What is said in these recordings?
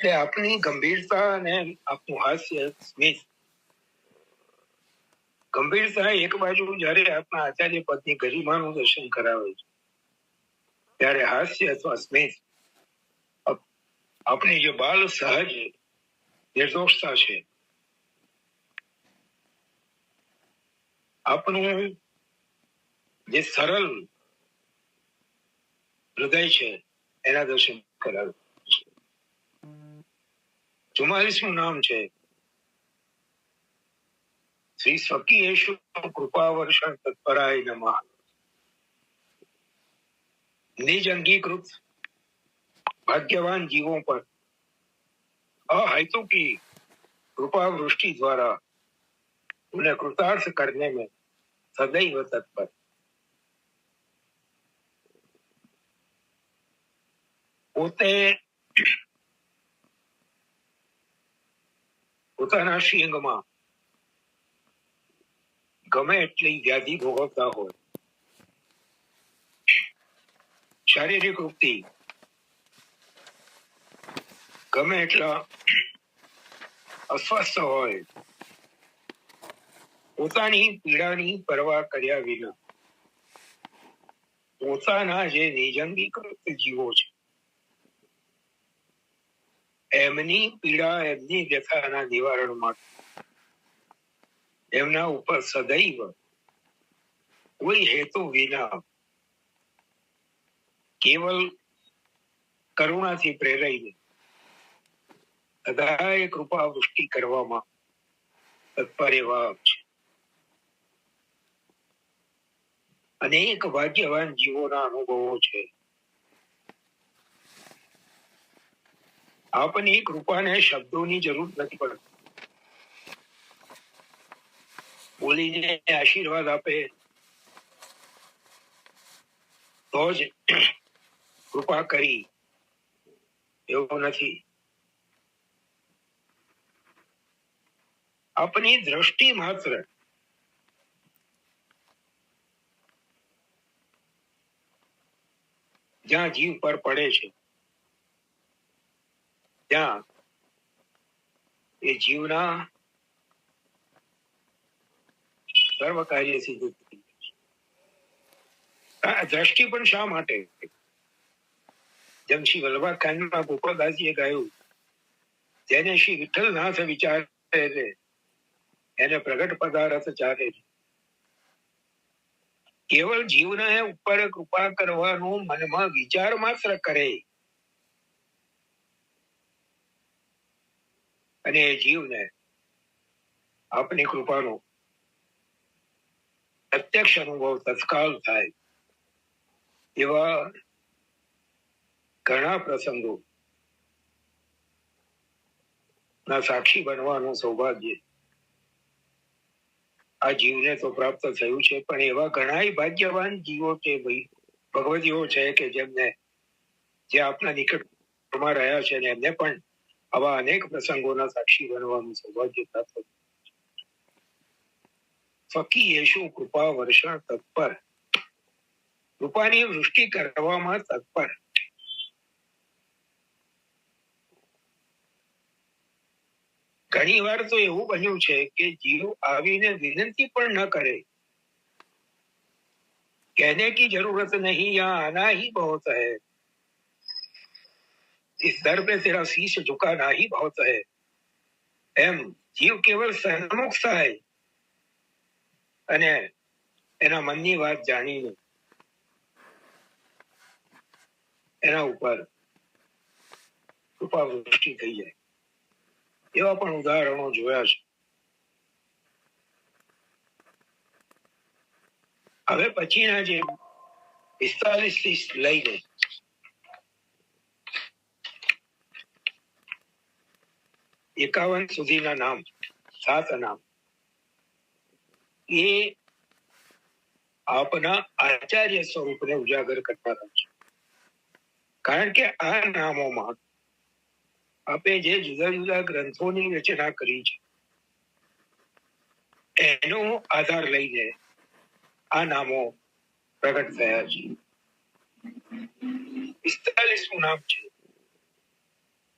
એટલે આપની ગંભીરતા અને આપનું હાસ્ય સ્મિત. ગંભીરતા એક બાજુ જયારે આપણા આચાર્ય પદની ગરિમાનું દર્શન કરાવે છે, ત્યારે હાસ્ય અથવા સ્મિત આપણી જે બાલ સહજ નિર્દોષતા છે, આપણું જે સરળ હૃદય છે એના દર્શન કરાવે છે. 44મું નામ છે શ્રી સ્વકીયેષુ કૃપા વર્ષણ તત્પરાય નમઃ. નિજ અંગીકૃત भाग्यवान जीवों पर अहेतु की कृपा वृष्टि द्वारा उन्हें कृतार्थ करने में सदैव तत्पर. પોતે પોતાના શિંગમાં ગમે એટલી વ્યાધિ ભોગવતા હોય, શારીરિક વૃત્તિ ગમે એટલા અસ્વસ્થ હોય, પોતાની પીડાની પરવા કર્યા વિના પોતાના જે નિજંગીકૃત જીવો છે એમની પીડા, એમની વ્યથાના નિવારણ માટે એમના ઉપર સદૈવ કોઈ હેતુ વિના કેવલ કરુણાથી પ્રેરાઈને સદાય કૃપા વૃષ્ટિ કરવામાં તત્પર એવા છે. અનેક ભાગ્યવાન જીવોના અનુભવો છે. આપની કૃપાને શબ્દોની જરૂર નથી પડતી. બોલીને આશીર્વાદ આપે તો જ કૃપા કરી એવું નથી. આપની દ્રષ્ટિ માત્ર જ્યાં જીવ પર પડે છે ત્યાં એ જીવના સર્વ કાર્ય સિદ્ધ થઈ જાય છે. આ દ્રષ્ટિ પણ શા માટે? જેમ શ્રી વલ્લભા ખાનમાં ગોપાલદાસજીએ ગાયું, જેને શ્રી વિઠ્ઠલનાથ વિચારે છે એને પ્રગટ પદાર્થ ચાલે છે. કેવળ જીવને ઉપર કૃપા કરવાનું મનમાં વિચાર માત્ર કરે અને જીવને આપની કૃપાનો પ્રત્યક્ષ અનુભવ તત્કાલ થાય એવા ઘણા પ્રસંગો ના સાક્ષી બનવાનું સૌભાગ્ય આ જીવને તો પ્રાપ્ત થયું છે. પણ એવા ઘણા ભાગ્યવાન જીવો છે, ભગવતીઓ છે કે જેમને જે આપના નિકટમાં રહ્યા છે ને એમને પણ આવા અનેક પ્રસંગોના સાક્ષી બનવાનું સૌભાગ્ય પ્રાપ્ત થયું. સ્વકીયેષુ કૃપા વર્ષણ તત્પર, કૃપાની વૃષ્ટિ કરવામાં તત્પર. ઘણી વાર તો એવું બન્યું છે કે જીવ આવીને વિનંતી પણ ન કરે, कहने की जरूरत नहीं यहाँ आना ही बहुत है, इस दर पे तेरा शीश झुकाना ही बहुत है. એમ જીવ કેવળ સન્મુખ થાય અને એના મનની વાત જાણીને એના ઉપર કૃપા વૃષ્ટિ થઈ જાય એવા પણ ઉદાહરણો જોયા છે. હવે પછીના જે 45 થી લઈને 51 સુધીના નામ, 7 નામ, એ આપના આચાર્ય સ્વરૂપને ઉજાગર કરતા છે. કારણ કે આ નામોમાં આપે જે જુદા જુદા ગ્રંથોની રચના કરી છે એનો આધાર લઈને આ નામો પ્રગટ થયા છે. 45મું નામ છે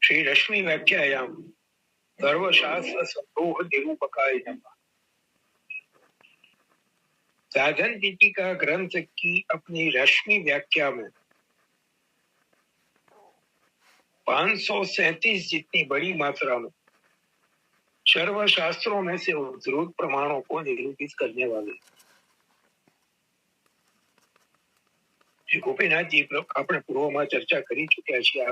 શ્રી રશ્મિ व्याख्यायाम सर्वशास्त्र संदोह निरूपकाय नमः। साधन दीपिका ग्रंथ की अपनी रश्मि व्याख्या में 537 जितनी बड़ी मात्रा में सर्व शास्त्रों में से उद्धृत प्रमाणों को निरूपित करने वाले શ્રી ગોપીનાથજી આપણે પૂર્વમાં ચર્ચા કરી ચુક્યા છીએ. આ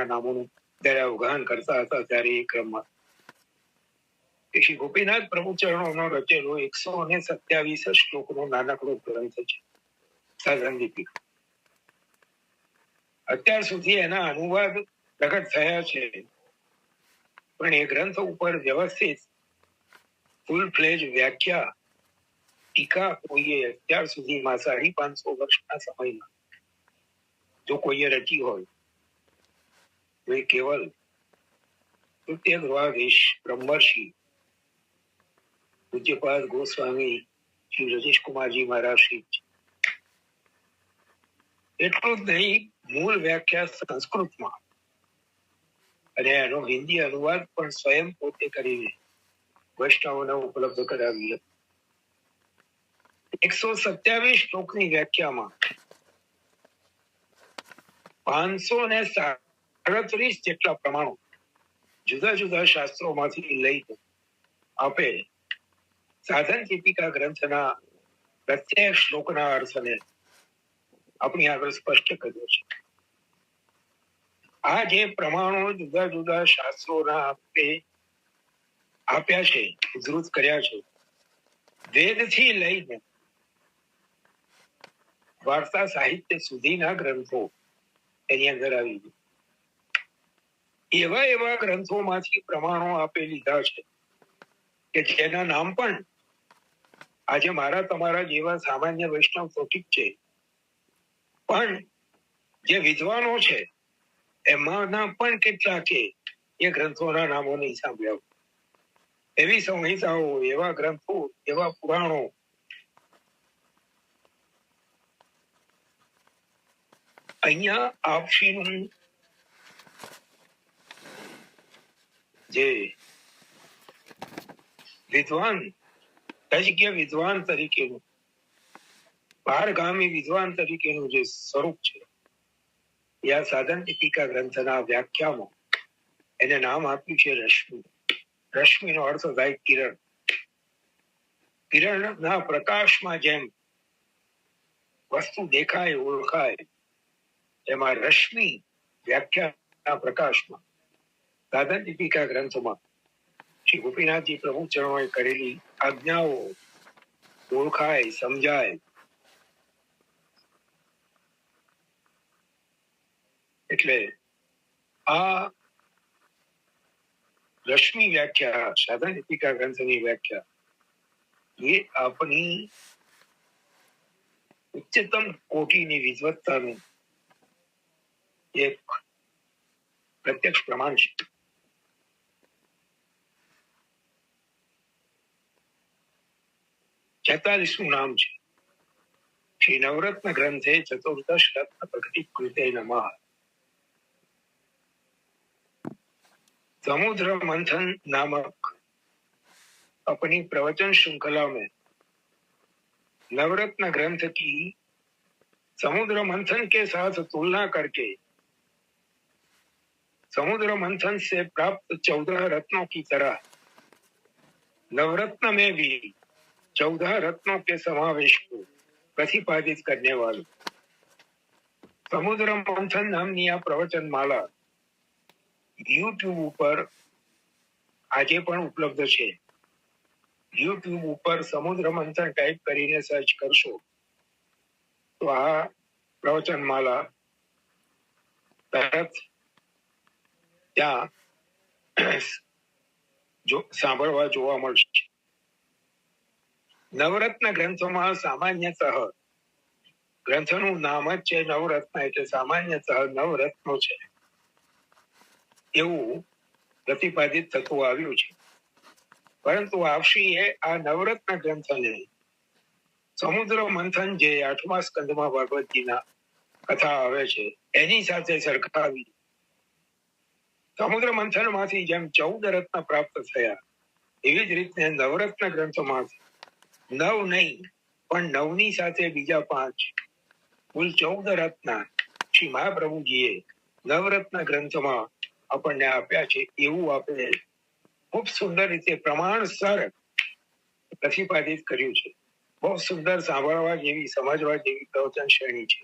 નામોનું જયારે અવગાહન કરતા હતા ત્યારે એ ક્રમમાં શ્રી ગોપીનાથ પ્રભુ ચરણોનો રચેલો 127 શ્લોકનો નાનકડો ગ્રંથ છે સાધન દીપિકા. અત્યાર સુધી એના અનુવાદ પ્રગટ થયા છે, પણ એ ગ્રંથ ઉપર વ્યવસ્થિત ફૂલ ફ્લેજ વ્યાખ્યા ટીકા કોઈએ અત્યાર સુધીમાં 550 વર્ષના સમયમાં જો કોઈએ રચી હોય તો એ કેવલ તૃતીય દ્વાદશ બ્રહ્મર્ષિ પૂજ્યપાદ ગોસ્વામી શ્રી રજેશ કુમારજી મહારાજ શ્રી. એટલું જ નહીં, મૂળ વ્યાખ્યા સંસ્કૃતમાં અને એનો હિન્દી અનુવાદ પણ સ્વયં પોતે કરીને વૈષ્ણવોને ઉપલબ્ધ કરાવી હતી. 127 શ્લોકની વ્યાખ્યામાં 537 જેટલા પ્રમાણો જુદા જુદા શાસ્ત્રોમાંથી લઈને આપે સાધન દીપિકા ગ્રંથના પ્રત્યેક શ્લોકના અર્થને આપણી આગળ સ્પષ્ટ કર્યો છે. આ જે પ્રમાણો જુદા જુદા શાસ્ત્રોના આપ્યા છે, ઉદ્ધૃત કર્યા છે, વેદથી લઈને વાર્તા સાહિત્ય સુધીના ગ્રંથો એની અંદર આવી ગયા. એવા એવા ગ્રંથોમાંથી પ્રમાણો આપે લીધા છે કે જેના નામ પણ આજે મારા તમારા જેવા સામાન્ય વૈષ્ણવ તો ઠીક છે, પણ જે વિદ્વાનો છે એમાંના પણ કેટલાકે એ ગ્રંથોના નામો નહીં સાંભળ્યા. એવી સંહિતાઓ, એવા ગ્રંથો, એવા પુરાણો અહીંયા આપશીનું જે વિદ્વાન રાજકીય વિદ્વાન તરીકેનું, બહારગામી વિદ્વાન તરીકેનું જે સ્વરૂપ છે એ આ સાધન દીપિકા ગ્રંથના વ્યાખ્યામાં એને નામ આપ્યું છે રશ્મિ. રશ્મિનો અર્થ થાય કિરણ. કિરણના પ્રકાશમાં જેમ વસ્તુ દેખાય, ઓળખાય, એમાં રશ્મિ વ્યાખ્યાના પ્રકાશમાં સાધન દીપિકા ગ્રંથમાં શ્રી ગોપીનાથજી પ્રભુ ચરણોએ કરેલી આજ્ઞાઓ ઓળખાય, સમજાય. એટલે આ રશ્મિ વ્યાખ્યા, સાધન દીપિકા ગ્રંથની વ્યાખ્યા એ આપણી ઉચ્ચતમ કોટીની વિદ્વત્તાનું એક પ્રત્યક્ષ પ્રમાણ છે. છેતાલીસમું નામ છે શ્રી નવરત્ન ગ્રંથે ચતુર્દશ રત્ન પ્રકૃતિ કૃતે નમઃ. समुद्र मंथन नामक अपनी प्रवचन श्रृंखला में नवरत्न ग्रंथ की समुद्र मंथन के साथ तुलना करके समुद्र मंथन से प्राप्त 14 रत्नों की तरह नवरत्न में भी 14 रत्नों के समावेश को प्रतिपादित करने वाले समुद्र मंथन नामनी आ प्रवचन माला યુટ્યુબ ઉપર આજે પણ ઉપલબ્ધ છે. યુટ્યુબ ઉપર સમુદ્ર મંથન ટાઈપ કરીને સર્ચ કરશો તો આ પ્રવચનમાલા તરત ત્યાં સાંભળવા જોવા મળશે. નવરત્ન ગ્રંથોમાં સામાન્યતઃ, ગ્રંથનું નામ જ છે નવરત્ન, એટલે સામાન્યતઃ નવરત્નો છે એવું પ્રતિપાદિત થતું આવ્યું છે. પરંતુ આપશ્રીએ આ નવરત્ન ગ્રંથને સમુદ્ર મંથન જે 8મા સ્કંદમાં ભાગવતજીના કથા આવે છે એની સાથે સરખાવી સમુદ્ર મંથન માંથી જેમ 14 રત્ન પ્રાપ્ત થયા, એવી જ રીતે નવરત્ન ગ્રંથોમાંથી 9 નહીં પણ 9 ની સાથે બીજા 5 કુલ 14 રત્ન શ્રી મહાપ્રભુજીએ નવરત્ન ગ્રંથમાં આપણને આપ્યા છે. એવું આપણે ખૂબ સુંદર રીતે પ્રમાણસર પ્રતિપાદિત કર્યું છે. બહુ સુંદર, સાંભળવા જેવી, સમજવા જેવી પ્રવચન શ્રેણી છે.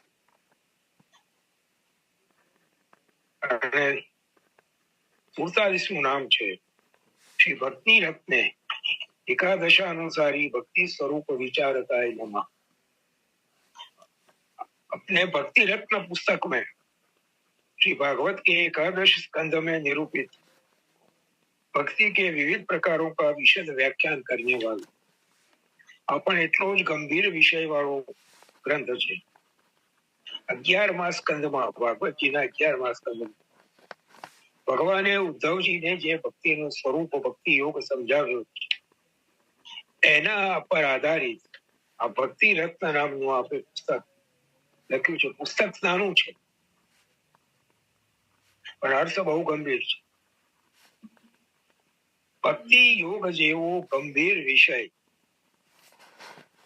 અને 47મું નામ છે શ્રી ભક્તિ રત્ને એકાદશાનુસારી ભક્તિ स्वरूप विचारताय नमः। अपने भक्ति रत्न पुस्तक में श्री भागवत के 11 स्कंद में निरूपित भक्ति के विविध प्रकारों का विशद व्याख्यान करने वाला अपन એટલો જ ગંભીર વિષય વાળો ગ્રંથ છે. 11મા સ્કંદમાં, ભાગવતજીના 11મા સ્કંદમાં ભગવાને ઉદ્ધવજીને જે ભક્તિનું સ્વરૂપ, ભક્તિ યોગ સમજાવ્યો, એના પર આધારિત આ ભક્તિ રત્ન નામનું આપણે પુસ્તક લખ્યું છે. પુસ્તક નાનું છે પણ અર્થ બહુ ગંભીર છે. ભક્તિ યોગ જેવો ગંભીર વિષય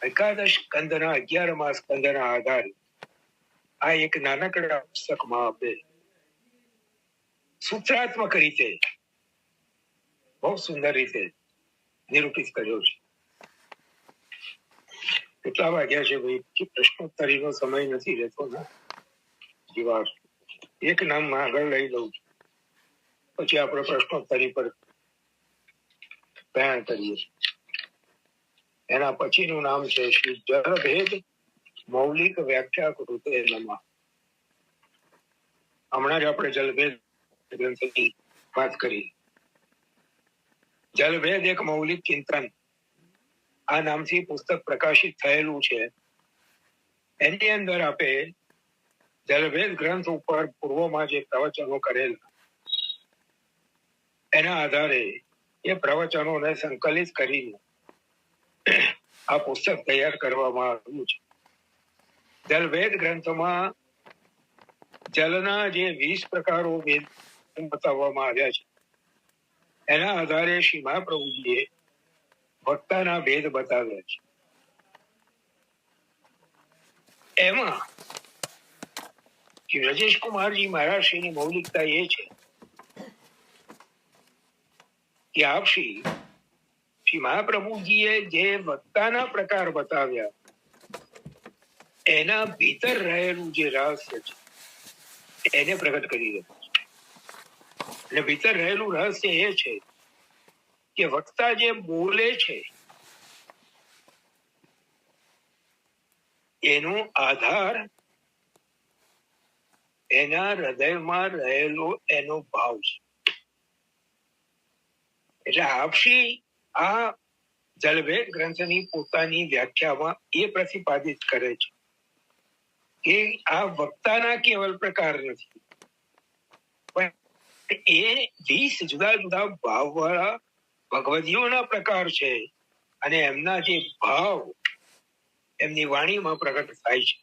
11 સ્કંદના 11મા સ્કંદના આધારે આ એક નાનકડા પુસ્તકમાં આપણે સૂત્રાત્મક રીતે બહુ સુંદર રીતે નિરૂપિત કર્યો છે. કેટલા વાગ્યા છે ભાઈ? પ્રશ્નોત્તરીનો સમય નથી રહેતો ને. જીવા એક નામ આગળ લઈ લઉં છું, પછી આપણે પ્રશ્નોત્તરી પર પ્રયાણ કરીએ. એના પછીનું નામ છે શ્રી જલભેદ મૌલિક વ્યાખ્યા કૃતે નમઃ. હમણાં જ આપણે જલભેદ ગ્રંથની વાત કરી. જલભેદ એક મૌલિક ચિંતન, આ નામથી પુસ્તક પ્રકાશિત થયેલું છે. એની અંદર આપે જલભેદ ગ્રંથ ઉપર પૂર્વમાં જે પ્રવચનો કરેલા, એના આધારે એ પ્રવચનોને સંકલિત કરીને આ પુસ્તક તૈયાર કરવામાં આવ્યું છે. જલભેદ ગ્રંથમાં જલના જે 20 પ્રકારો બતાવવામાં આવ્યા છે, એના આધારે શ્રી મહાપ્રભુજીએ ભક્તના ભેદ બતાવ્યા છે. એમાં રજેશ કુમારજી મહારાજશ્રીની મૌલિકતા એ છે કે આપ શ્રી મહાપ્રભુજીએ જે ભક્તના પ્રકાર બતાવ્યા, એના ભીતર રહેલું જે રહસ્ય છે એને પ્રગટ કરી રહ્યું છે. અને ભીતર રહેલું રહસ્ય એ છે કે વક્તા જે બોલે છે એનો આધાર એના હૃદયમાં રહેલો એનો ભાવ છે. એટલે આપશી આ જલભેદ ગ્રંથની પોતાની વ્યાખ્યામાં એ પ્રતિપાદિત કરે છે કે આ વક્તાના કેવલ પ્રકાર નથી, પણ એ 20 જુદા જુદા ભાવવાળા ભગવદીઓના પ્રકાર છે. અને એમના જે ભાવ એમની વાણીમાં પ્રગટ થાય છે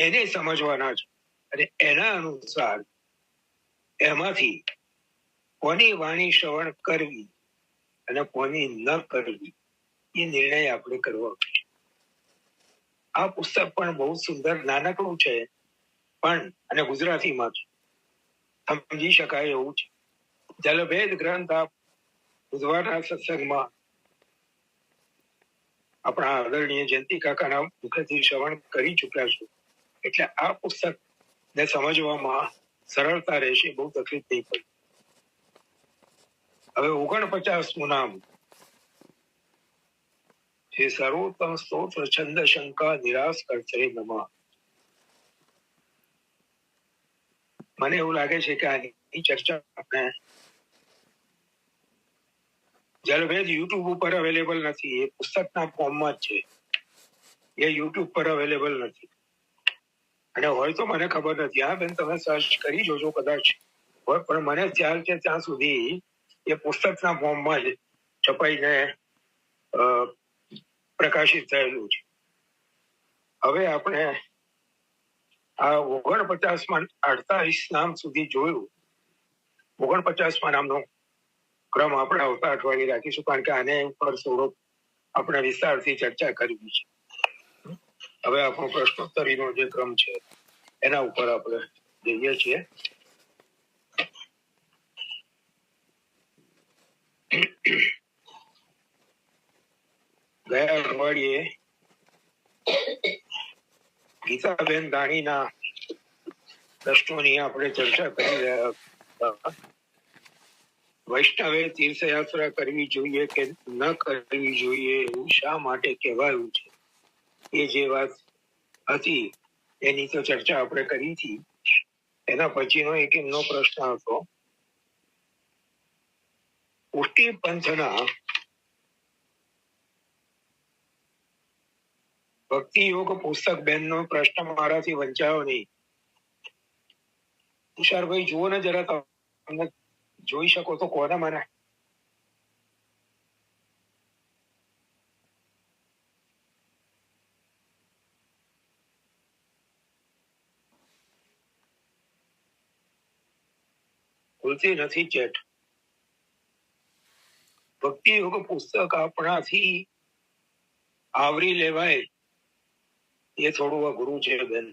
એને સમજવાના છે. અને એના અનુસાર એમાંથી કોની વાણી શ્રવણ કરવી અને કોની ન કરવી એ નિર્ણય આપણે કરવો. આ પુસ્તક પણ બહુ સુંદર, નાનકડું છે પણ, અને ગુજરાતીમાં છે, સમજી શકાય એવું છે. જલભેદ ગ્રંથ આપ બુધવારના સત્સંગમાં આપણા આદરણીય જયંતિ કાકાના મુખેથી શ્રવણ કરી ચુક્યા છો, એટલે આ પુસ્તક ને સમજવામાં સરળતા રહેશે, બહુ તકલીફ નહીં પડે. હવે 49મું નામ છે સર્વોત્તમ સ્તોત્ર છંદ શંકા નિરાશ કરશે નમઃ. મને એવું લાગે છે કે આની ચર્ચા આપણે જલભેદ યુટ્યુબ ઉપર અવેલેબલ નથી, એ પુસ્તકના ફોર્મમાં જ છે, એ યુટ્યુબ પર અવેલેબલ નથી. અને હોય તો મને ખબર નથી. હા બેન, તમે સર્ચ કરી જોજો, કદાચ હોય, પણ મને ખ્યાલ છે ત્યાં સુધી એ પુસ્તકના ફોર્મમાં જ છપાઈને પ્રકાશિત થયેલું છે. હવે આપણે આ 49માં 48 નામ સુધી જોયું. 49મા નામનો ક્રમ આપણે આવતા અઠવાડિયે રાખીશું, કારણ કે આને ઉપર થોડોક આપણે વિસ્તારથી ચર્ચા કરવી છે. હવે આપણો પ્રશ્નોત્તરીનો જે ક્રમ છે એના ઉપર આપણે જઈએ છીએ. ગયા અઠવાડિયે ગીતાબેન દાણીના પ્રશ્નોની આપણે ચર્ચા કરી રહ્યા હતા. વૈષ્ણવે તીર્થયાત્રા કરવી જોઈએ કે ન કરવી જોઈએ એવું શા માટે કહેવાયું છે, એ જે વાત હતી એની તો ચર્ચા આપણે કરી હતી. એના પછીનો એક એમનો પ્રશ્ન હતો, પુષ્ટિ પંથના ભક્તિ યોગ પુસ્તક બેનનો પ્રશ્ન મારાથી વંચાયો નહીં. તુષારભાઈ જુઓ ને જરા, તમને જોઈ શકો તો કોને મને. ખુલતી નથી ચેટ. ભક્તિ યોગ પુસ્તક આપણાથી આવરી લેવાય એ થોડું અઘરું છે બેન.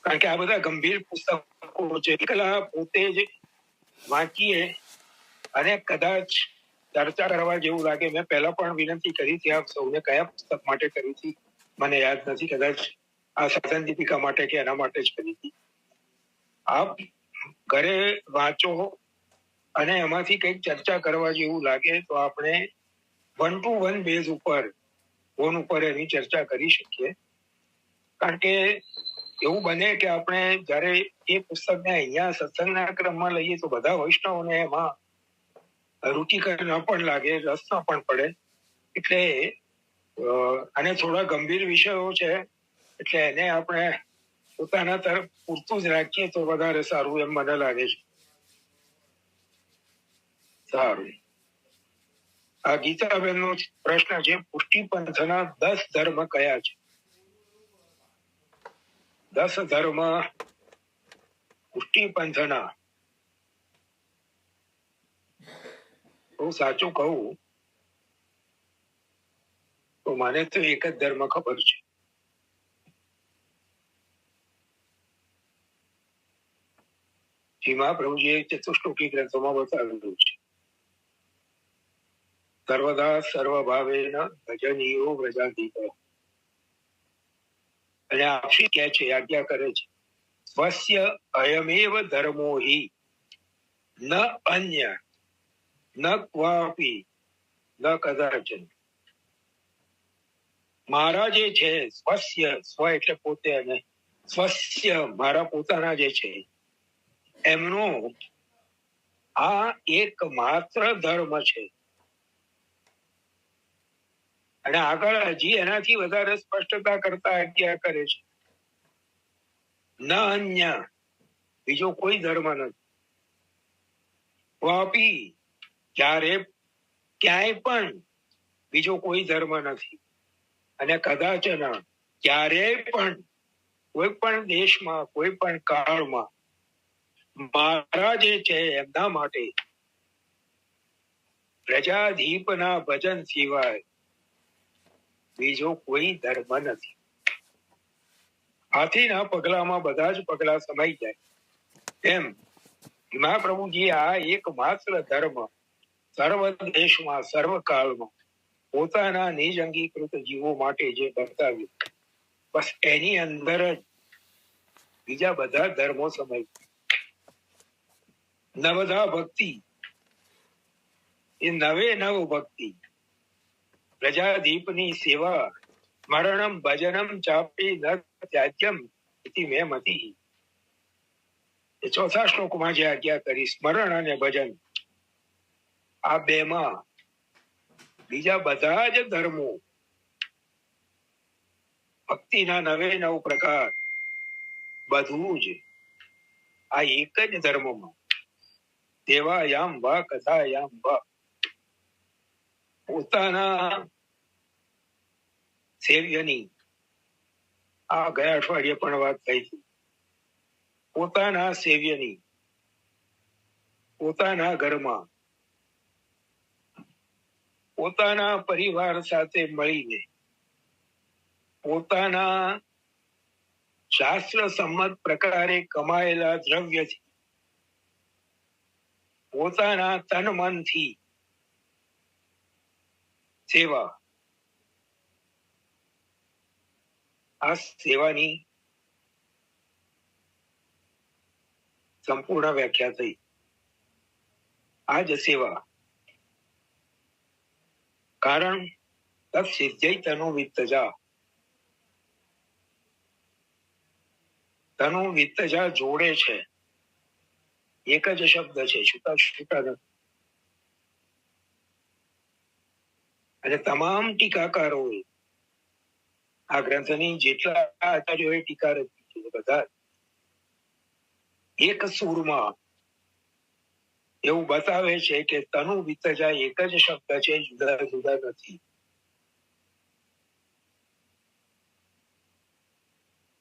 કારણ કે આ બધા ગંભીર પુસ્તકો છે. એકલા પોતે જ વાંચીએ અને કદાચ ચર્ચા કરવા જેવું લાગે. મેં પહેલા પણ વિનંતી કરી હતી આપ સૌને, કયા પુસ્તક માટે કરી હતી મને યાદ નથી, કદાચ આ સાધન દીપિકા માટે કે એના માટે જ કરી હતી. આપ ઘરે વાંચો અને એમાંથી કંઈક ચર્ચા કરવા જેવું લાગે તો આપણે 1-to-1 બેઝ ઉપર ફોન ઉપર એની ચર્ચા કરી શકીએ. કારણ કે એવું બને કે આપણે જયારે એ પુસ્તકને અહીંયા સત્સંગના ક્રમમાં લઈએ તો બધા વૈષ્ણવોને એમાં રુચિકર ન પણ લાગે, રસ ન પણ પડે. એટલે આને થોડા ગંભીર વિષયો છે, એટલે એને આપણે પોતાના તરફ પૂરતું જ રાખીએ તો વધારે સારું એમ મને લાગે છે. સારું. આ ગીતાબેન નો પ્રશ્ન છે, પુષ્ટિ પંથના 10 ધર્મ કયા છે? 10 ધર્મ પુષ્ટિ પંથના, બહુ સાચું કહું તો મને તો એક જ ધર્મ ખબર છે. જેમાં પ્રભુજીએ ચતુશ્લોકી ગ્રંથોમાં બતાવેલું છે, સર્વદા સર્વભાવેન ભજનીયો વ્રજાધિપ. અને આપશી કે છે, આજ્ઞા કરે છે, સ્વસ્ય અયમેવ ધર્મો હિ ન અન્ય ન ક્વાપી ન કદાચન. મારા જે છે સ્વસ્ય, સ્વ એટલે પોતે, અને સ્વસ્ય મારા પોતાના જે છે એમનો આ એક માત્ર ધર્મ છે. અને આગળ હજી એનાથી વધારે સ્પષ્ટતા કરતા આજ્ઞા કરે છે, ન અન્ય, બીજો કોઈ ધર્મ નથી. વાપી, ક્યાંય પણ બીજો કોઈ ધર્મ નથી. અને કદાચન, ક્યારેય પણ કોઈ પણ દેશમાં કોઈ પણ કાળમાં મારા જે છે એમના માટે પ્રજાધીપના ભજન સિવાય બીજો કોઈ ધર્મ નથી. હાથીના પગલામાં બધા જ પગલા સમાઈ જાય એમ મહાપ્રભુજી આ એક માત્ર ધર્મ સર્વ દેશમાં સર્વ કાળમાં પોતાના નિજ અંગીકૃત જીવો માટે જે બતાવ્યું, બસ એની અંદર જ બીજા બધા ધર્મો સમાઈ. નવધા ભક્તિ, એ નવે નવ ભક્તિ, પ્રજાધીપની સેવા, સ્મરણમ ભજનમ ચાપી ન ત્યાજ્યમ ઇતિ મે મતિ. એ ચોથા શ્લોકમાં જે આજ્ઞા કરી, સ્મરણ અને ભજન, આ બેમાં બીજા બધા જ ધર્મો, ભક્તિના નવે નવ પ્રકાર, બધું જ આ એક જ ધર્મમાં દેવાયામ વા કથાયામ વા પોતાના સેવ્યની આ ગયા અઠવાડિયે પણ વાત થઈ હતી. પોતાના સેવ્યની પોતાના ઘરમાં પોતાના પરિવાર સાથે મળીને પોતાના શાસ્ત્ર સંમત પ્રકારે કમાયેલા દ્રવ્યથી પોતાના તન મનથી સેવા, આ સેવાની સંપૂર્ણ વ્યાખ્યા થઈ. આ જ સેવા. કારણ તત્સિદ્ધ્યૈ તનુ વિત્તજા. તનુ વિત્તજા જોડે છે, એક જ શબ્દ છે, છૂટા છૂટા નથી. અને તમામ ટીકાકારોએ આ ગ્રંથની જેટલા આચાર્યોએ ટીકા રચી છે બધા એક સૂરમાં એવું બતાવે છે કે તનુ વિત્તજા એક જ શબ્દ છે, જુદા જુદા નથી.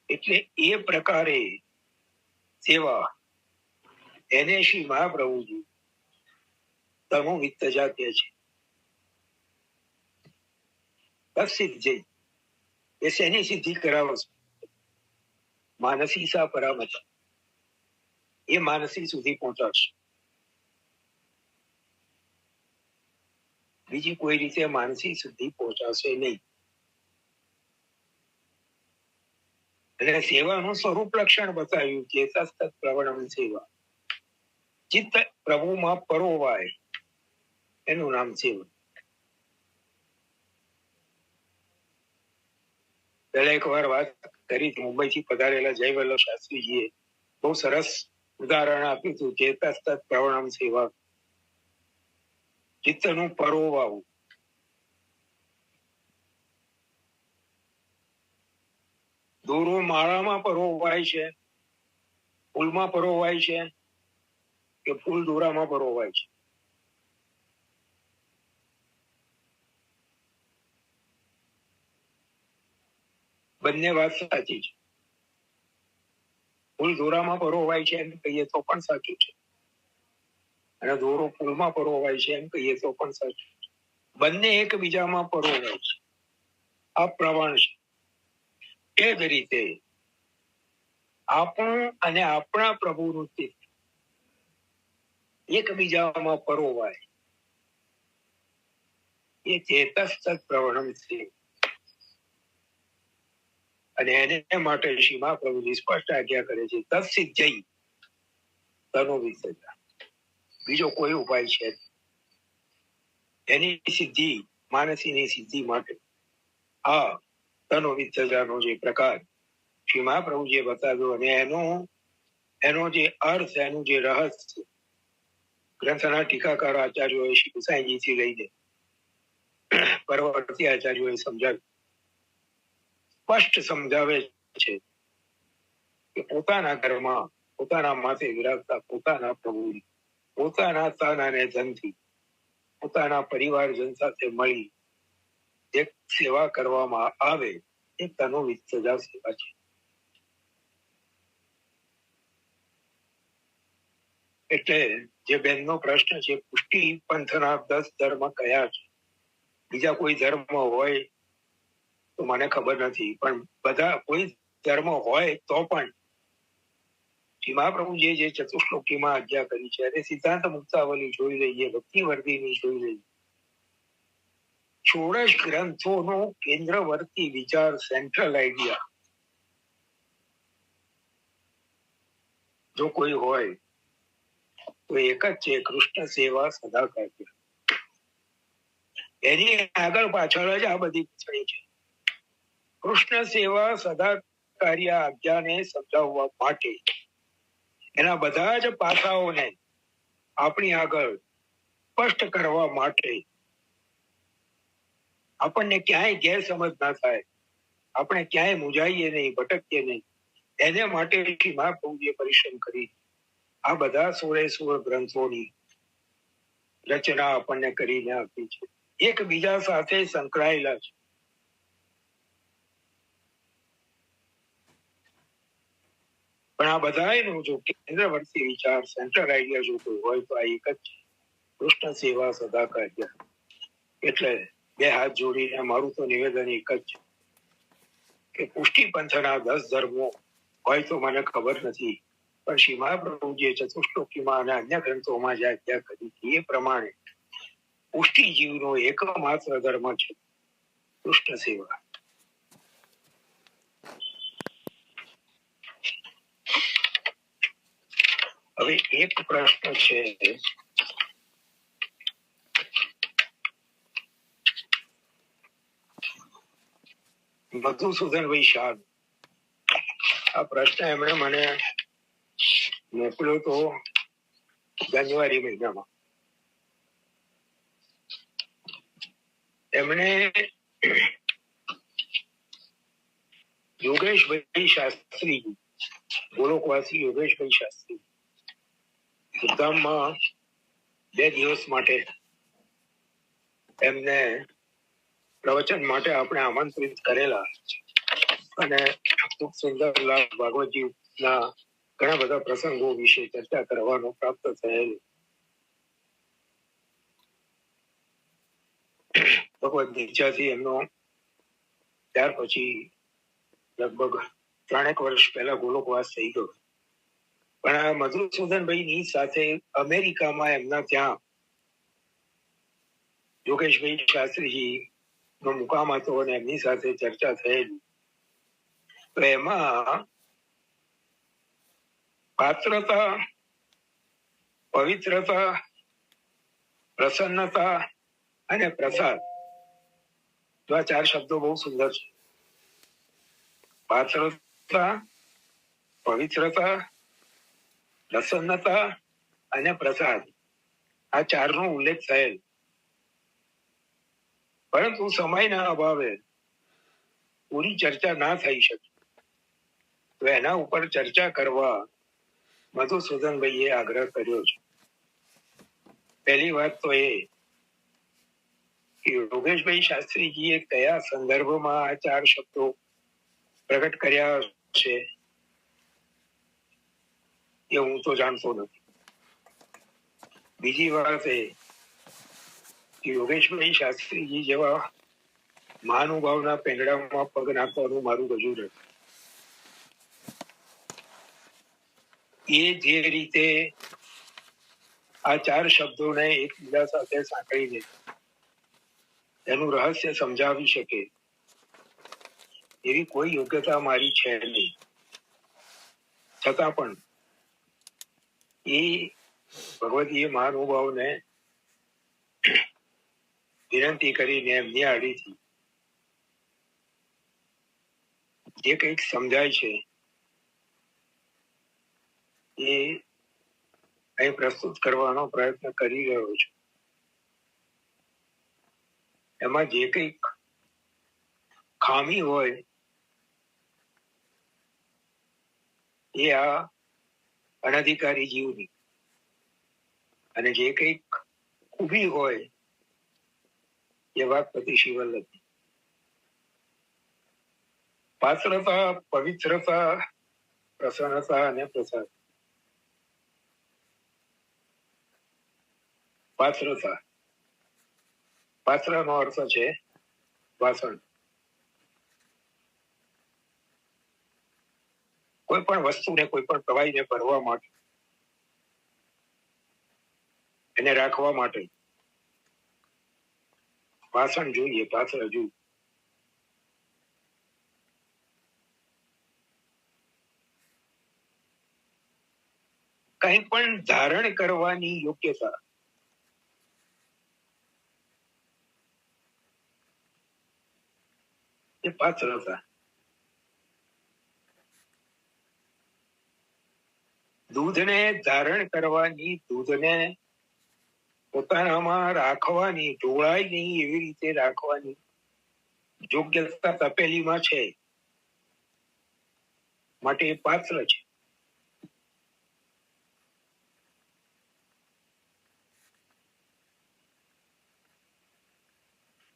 એટલે એ પ્રકારે સેવા એને શ્રી મહાપ્રભુજી તનુ વિત્તજા કહે છે. તત્સિદ્ધ્યૈ એ શેની સિદ્ધિ કરાવશે? માનસી સા પરામત, એ માનસી સુધી પહોંચાડશે. બીજી કોઈ રીતે માનસી સુધી પહોંચાશે નહીં. અને સેવાનું સ્વરૂપ લક્ષણ બતાવ્યું કે તત્ પ્રવણમ સેવા. ચિત્ત પ્રભુમાં પરોવાય એનું નામ સેવા. પહેલા એક વાર વાત કરી મુંબઈથી પધારેલા જયવલ્લભ શાસ્ત્રીજીએ બહુ સરસ ઉદાહરણ આપ્યું હતું કે તત્ પ્રવણમ સેવા. ચિત્તનું પરોવાવું. દોરો માળામાં પરોવાય છે, ફૂલમાં પરોવાય છે કે ફૂલ દોરામાં પરોવાય છે? બંને વાત સાચી છે. ફૂલ દોરામાં પરોવાય છે એમ કહીએ તો પણ સાચું છે, અને દોરો ફૂલમાં પરોવાય છે એમ કહીએ તો પણ સાચું છે. બંને એકબીજામાં પરોવાય છે. આ પ્રવણ છે. એ જ રીતે આપણું અને આપણા પ્રભુનું ચિત્ત એકબીજામાં પરોવાય એ ચેતસ્ત પ્રવણમ છે. અને એને માટે શ્રી મહાપ્રભુજી સ્પષ્ટ આજ્ઞા કરે છે, તત્સિદ્ધ્યૈ તનુ વિત્તજા. બીજો કોઈ ઉપાય છે એની સિદ્ધિ, માનસીની સિદ્ધિ માટે આ તનુ વિત્તજાનો જે પ્રકાર શ્રી મહાપ્રભુજીએ બતાવ્યો, અને એનો જે અર્થ, એનું જે રહસ્ય ગ્રંથના ટીકાકાર આચાર્યોએ શ્રી ગુસાઈજીથી લઈને પરવર્તી આચાર્યોએ સમજાવ્યું, સ્પષ્ટ સમજાવે છે કે પોતાના ઘરમાં પોતાના માથે વિરાજતા પોતાના પ્રભુ પોતાના તન અને ધનથી પોતાના પરિવારજન સાથે મળી એક સેવા કરવામાં આવે એ તનુ વિત્તજા સેવા છે. એટલે જે બેનનો પ્રશ્ન છે, પુષ્ટિ પંથના 10 ધર્મ કયા છે? બીજા કોઈ ધર્મ હોય તો મને ખબર નથી, પણ બધા કોઈ ધર્મ હોય તો પણ શ્રી મહાપ્રભુજીએ જે ચતુશ્લોકીમાં આજ્ઞા કરી છે અને સિદ્ધાંત મુક્તાવલી જોઈ લઈએ, ભક્તિ વર્ધીની જોઈ લઈએ, ષોડશ ગ્રંથોનો કેન્દ્રવર્તી વિચાર, સેન્ટ્રલ આઈડિયા જો કોઈ હોય તો એક જ છે, કૃષ્ણ સેવા સદા કાર્ય. એની આગળ પાછળ જ આ બધી પૂછડી છે. કૃષ્ણ સેવા સદા કાર્ય આજ્ઞાને સમજાવવા માટે એના બધા જ પાસાઓને આપણી આગળ સ્પષ્ટ કરવા માટે, આપણને ક્યાંય ગેરસમજ ના થાય, આપણે ક્યાંય મૂંઝાઈએ નહીં, ભટકીએ નહીં, એને માટે શ્રી મહાપ્રભુજીએ પરિશ્રમ કરી આ બધા 16 ગ્રંથોની રચના આપણને કરીને આપી છે. એકબીજા સાથે સંકળાયેલા છે. પણ આ બધાનો જો કેન્દ્રવર્તી વિચાર, સેન્ટ્રલ આઈડિયા જો કોઈ હોય તો આ એક જ છે, કૃષ્ણ સેવા સદા કાર્ય. એટલે બે હાથ જોડીને મારું તો નિવેદન એક જ છે કે પુષ્ટિ પંથના 10 ધર્મો હોય તો મને ખબર નથી, પણ શ્રી મહાપ્રભુજીએ ચતુશ્લોકીમાં અને અન્ય ગ્રંથોમાં જે આજ્ઞા કરી એ પ્રમાણે પુષ્ટિ જીવનો એકમાત્ર ધર્મ છે કૃષ્ણ સેવા. હવે એક પ્રશ્ન છે, મધુસૂદનભાઈ શાહ, આ પ્રશ્ન એમણે મને મોકલ્યો તો જાન્યુઆરી મહિનામાં. એમણે યોગેશભાઈ શાસ્ત્રી, ગોલોકવાસી યોગેશભાઈ શાસ્ત્રી ઉદ્ધામમાં 2 દિવસ માટે એમને પ્રવચન માટે આપણે આમંત્રિત કરેલા અને ખૂબ સુંદર લાભ ભાગવતજીના ઘણા બધા પ્રસંગો વિશે ચર્ચા કરવાનો પ્રાપ્ત થયેલ. ભગવદ ગીતાથી એમનો ત્યાર પછી લગભગ 3 વર્ષ પહેલા ગોલોકવાસ થઈ ગયો. પણ આ મધુસૂદનભાઈ ની સાથે અમેરિકામાં એમના ત્યાં યોગેશભાઈ શાસ્ત્રીજી નો મુકામ હતો અને એમની સાથે ચર્ચા થયેલી. તો એમાં પાત્રતા, પવિત્રતા, પ્રસન્નતા અને પ્રસાદ, તો આ 4 શબ્દો બહુ સુંદર છે. પાત્રતા, પવિત્રતા, પ્રસન્નતા અને પ્રસાદ, આ 4નો ઉલ્લેખ થયેલ. પરંતુ સમયના અભાવે પૂરી ચર્ચા ના થઈ શકે, તો એના ઉપર ચર્ચા કરવા મધુસૂદનભાઈએ આગ્રહ કર્યો છે. પહેલી વાત તો એ કે યોગેશભાઈ શાસ્ત્રીજીએ કયા સંદર્ભમાં આ 4 શબ્દો પ્રગટ કર્યા છે એ હું તો જાણતો નથી. બીજી વાત એ કે યોગેશભાઈ શાસ્ત્રીજી જેવા મહાનુભાવના પેંગડામાં પગ નાખવાનું મારું રજૂ નથી. એ જે રીતે આ 4 શબ્દોને એકબીજા સાથે સાંકળીને એનું રહસ્ય સમજાવી શકે એવી કોઈ યોગ્યતા મારી છે નહીં. છતાં પણ એ ભગવદીય મહાનુભાવને વિનંતી કરીને એમની આડીથી જે કંઈક સમજાય છે એ અહીં પ્રસ્તુત કરવાનો પ્રયત્ન કરી રહ્યો છું. એમાં જે કંઈક ખામી હોય એ આ અનધિકારી જીવની, અને જે કંઈક ખૂબી હોય એ વાઘપતિ શિવલ્લભની. પાત્રતા, પવિત્રતા, પ્રસન્નતા અને પ્રસાદ. પાત્રતા, પાત્રનો અર્થ છે વાસણ. કોઈ પણ વસ્તુને, કોઈ પણ પ્રવાહીને ભરવા માટે, એને રાખવા માટે વાસણ જોઈએ, પાત્ર જોઈએ. કંઈ પણ ધારણ કરવાની યોગ્યતા એ પાત્રતા. દૂધને ધારણ કરવાની, દૂધને પોતાનામાં રાખવાની, ઢોળાય નહીં એવી રીતે રાખવાની યોગ્યતા તપેલીમાં છે, માટે એ પાત્ર છે.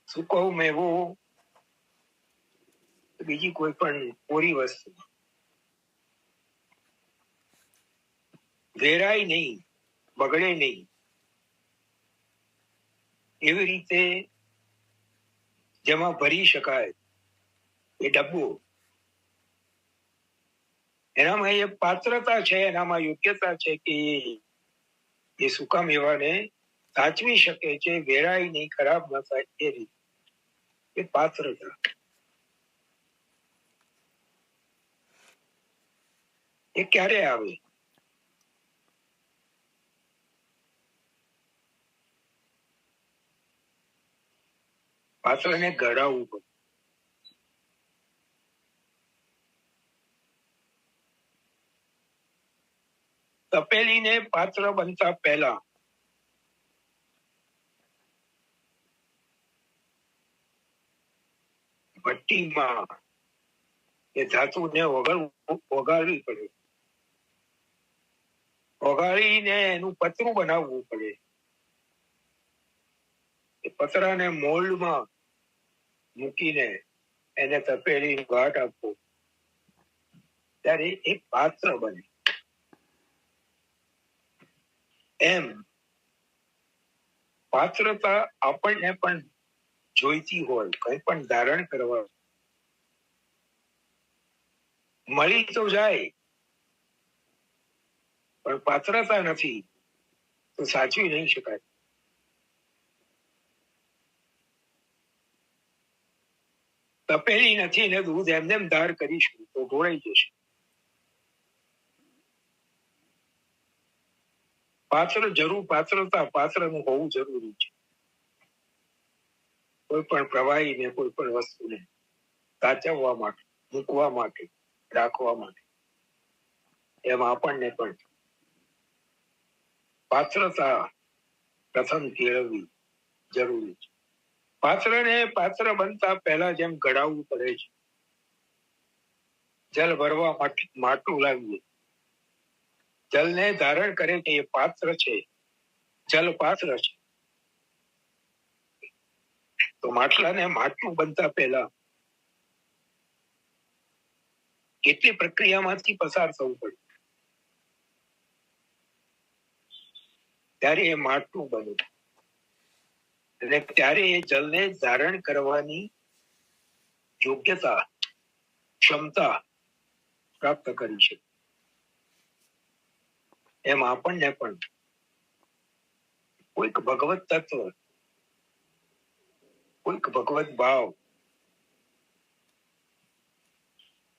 સૂકો મેવો, બીજી કોઈ પણ કોરી વસ્તુ વેરાય નહીં, બગડે નહીં, એવી રીતે જેમાં ભરી શકાય એ ડબ્બો, એનામાં એ પાત્રતા છે, એનામાં યોગ્યતા છે કે એ સૂકા મેવાને સાચવી શકે છે, વેરાય નહીં, ખરાબ ન થાય એ રીતે. એ પાત્રતા એ ક્યારે આવે? પાત્રને ઘડાવવું પડે. તપેલીને પાત્ર બનતા પહેલા ભઠ્ઠીમાં એ ધાતુને ઓગાળવી પડે, ઓગાળીને એનું પતરું બનાવવું પડે. એ પતરાને મોલ્ડમાં મૂકીને એને તપેલી ઘાટ આપવો, ત્યારે એક પાત્ર બને. એમ પાત્રતા આપણને પણ જોઈતી હોય, કઈ પણ ધારણ કરવા મળી તો જાય, પણ પાત્રતા નથી તો સાચવી નહીં શકાય. તપેલી નથી ને દૂધ એમને ધાર કરીશું તો ઢોળાઈ જશે. પાત્રતા પાત્રનું હોવું જરૂરી છે. કોઈ પણ પ્રવાહીને, કોઈ પણ વસ્તુને સાચવવા માટે, મૂકવા માટે, રાખવા માટે, એમ આપણને પણ પાત્રતા પ્રથમ કેળવવી જરૂરી છે. પાત્રને પાત્ર બનતા પહેલા જેમ ઘડાવવું પડે છે, જલ ભરવા માટે માટલું લાવીએ, જલને ધારણ કરે કે એ પાત્ર છે, જલ પાત્ર છે, તો માટલાને માટલું બનતા પહેલા કેટલી પ્રક્રિયામાંથી પસાર થવું પડે, ત્યારે એ માટલું બને. અને ત્યારે એ જલને ધારણ કરવાની યોગ્યતા, ક્ષમતા પ્રાપ્ત કરી છે. એમ આપણને પણ કોઈક ભગવત તત્વ, કોઈક ભગવત ભાવ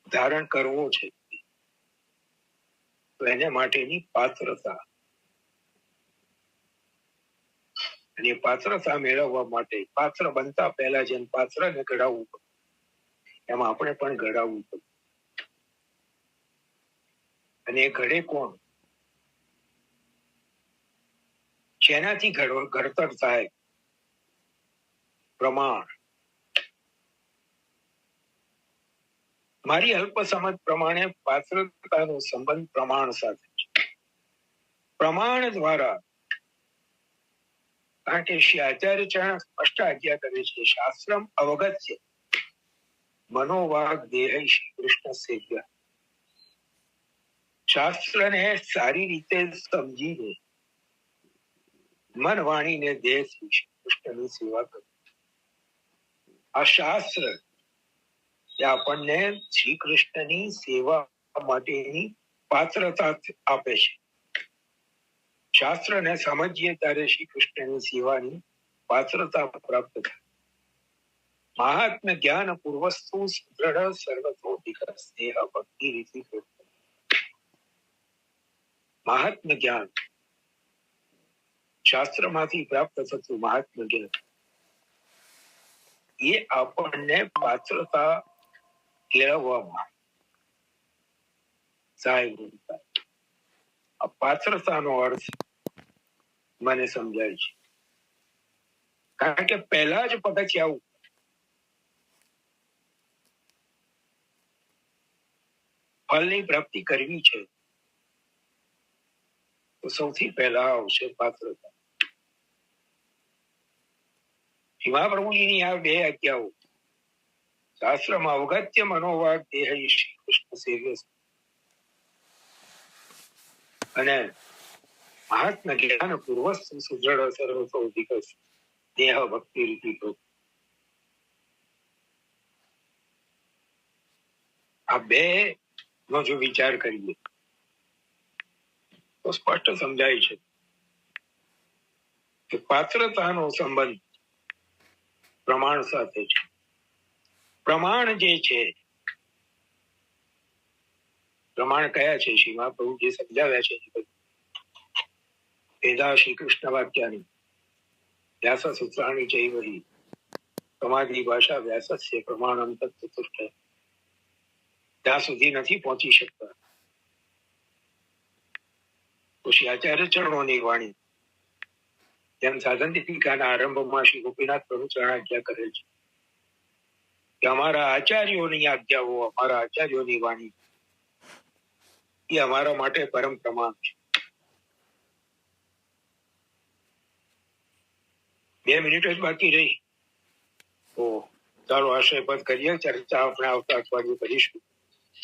ધારણ કરવો છે, તો એને માટેની પાત્રતા, અને પાત્રતા મેળવવા માટે પાત્ર બનતા પહેલા જેમ પાત્રને ઘડાવવું પડે, એમાં આપણે પણ ઘડાવવું પડે. અને એ ઘડે કોણ? જેનાથી ઘડતર થાય? પ્રમાણ. મારી અલ્પ સમજ પ્રમાણે પાત્રતાનો સંબંધ પ્રમાણ સાથે છે. પ્રમાણ દ્વારા, કારણ કે શ્રી આચાર્ય ચરણ સ્પષ્ટ આજ્ઞા કરે છે, શાસ્ત્રમ અવગત્ય મનોવાગ દેહ શ્રી કૃષ્ણ સેવ્ય. શાસ્ત્રને સારી રીતે સમજીને મન વાણીને દેહ શ્રી કૃષ્ણની સેવા કરો. આ શાસ્ત્ર આપણને શ્રી કૃષ્ણની સેવા માટેની પાત્રતા આપે છે. શાસ્ત્રને સમજીએ ત્યારે શ્રી કૃષ્ણની સેવાની પાત્રતા પ્રાપ્ત થાય. મહાત્મ્ય જ્ઞાન પૂર્વસ્તુ સુદૃઢ સર્વતો વિકાસ દેહ ભક્તિ રીતિ. મહાત્મ્ય જ્ઞાન, શાસ્ત્રમાંથી પ્રાપ્ત થતું મહાત્મ્ય જ્ઞાન, એ આપણને પાત્રતા કેળવવામાં સહાય. આ પાત્રતાનો અર્થ મને સમજાય છે, કારણ કે પહેલા જ પગથિયાં ફળની પ્રાપ્તિ કરવી છે, તો સૌથી પહેલા આવશે પાત્રતા. મહાપ્રભુજીની આ બે આજ્ઞાઓ, શાસ્ત્રમાં અવગત્ય મનોવાગ દેહ શ્રી કૃષ્ણ સેવ્ય, અને મહાત્મ જ્ઞાન પૂર્વસ્ સુદૃઢ સર્વસૌધિક દેહ ભક્તિ રૂપી ભોગ. આ બે નો જો વિચાર કરીએ તો સ્પષ્ટ સમજાય છે કે પાત્રતાનો સંબંધ પ્રમાણ સાથે છે. પ્રમાણ જે છે, પ્રમાણ કયા છે? શ્રી મહાપ્રભુ જે સમજાવ્યા છે વેદા શ્રી કૃષ્ણ વાક્યાની વ્યાસ સૂત્રાણી ચૈવરી સમાધિ ભાષા વ્યાસસ્ય પ્રમાણમ તત્ચતુષ્ટ. ત્યાં સુધી નથી પહોંચી શકતા તો શ્રી આચાર્ય ચરણોની વાણી, જેમ સાધન દીપિકાના આરંભમાં શ્રી ગોપીનાથ પ્રભુ ચરણાજ્ઞા કરેલ છે કે અમારા આચાર્યોની આજ્ઞાઓ, અમારા આચાર્યોની વાણી એ અમારા માટે પરમ પ્રમાણ છે. 2 મિનિટ જ બાકી રહી તો ચાલો આશય પદ કરીએ. ચર્ચા આપણે આવતા અઠવાડિયે કરીશું.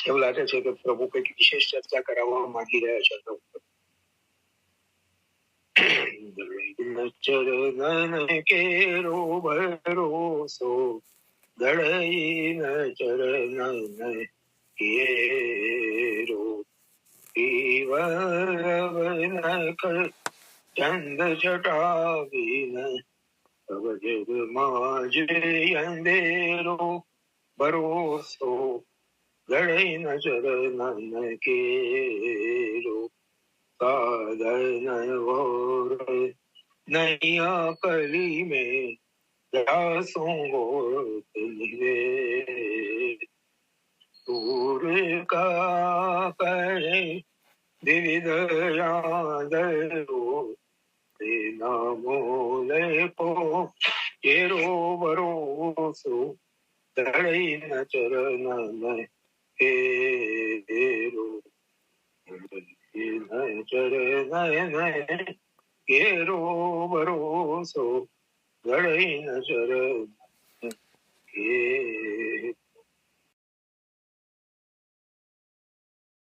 એવું લાગે છે કે પ્રભુ કંઈક વિશેષ ચર્ચા કરાવવા માંગી રહ્યા છે. ચરણ કેરો ભરોસો દળઈ ન ચરણ કેરો ચંદ છટાવીન જગ માજે અંધેરો ભરોસો દળઈ ન ચરણ કેરો સાધન વોર નૈયા કલી में सूर का करे विविध यादरो नामोले को केरो भरोसो दड़ई न चरण केरो चरण केरो भरोसो दड़ई न चरण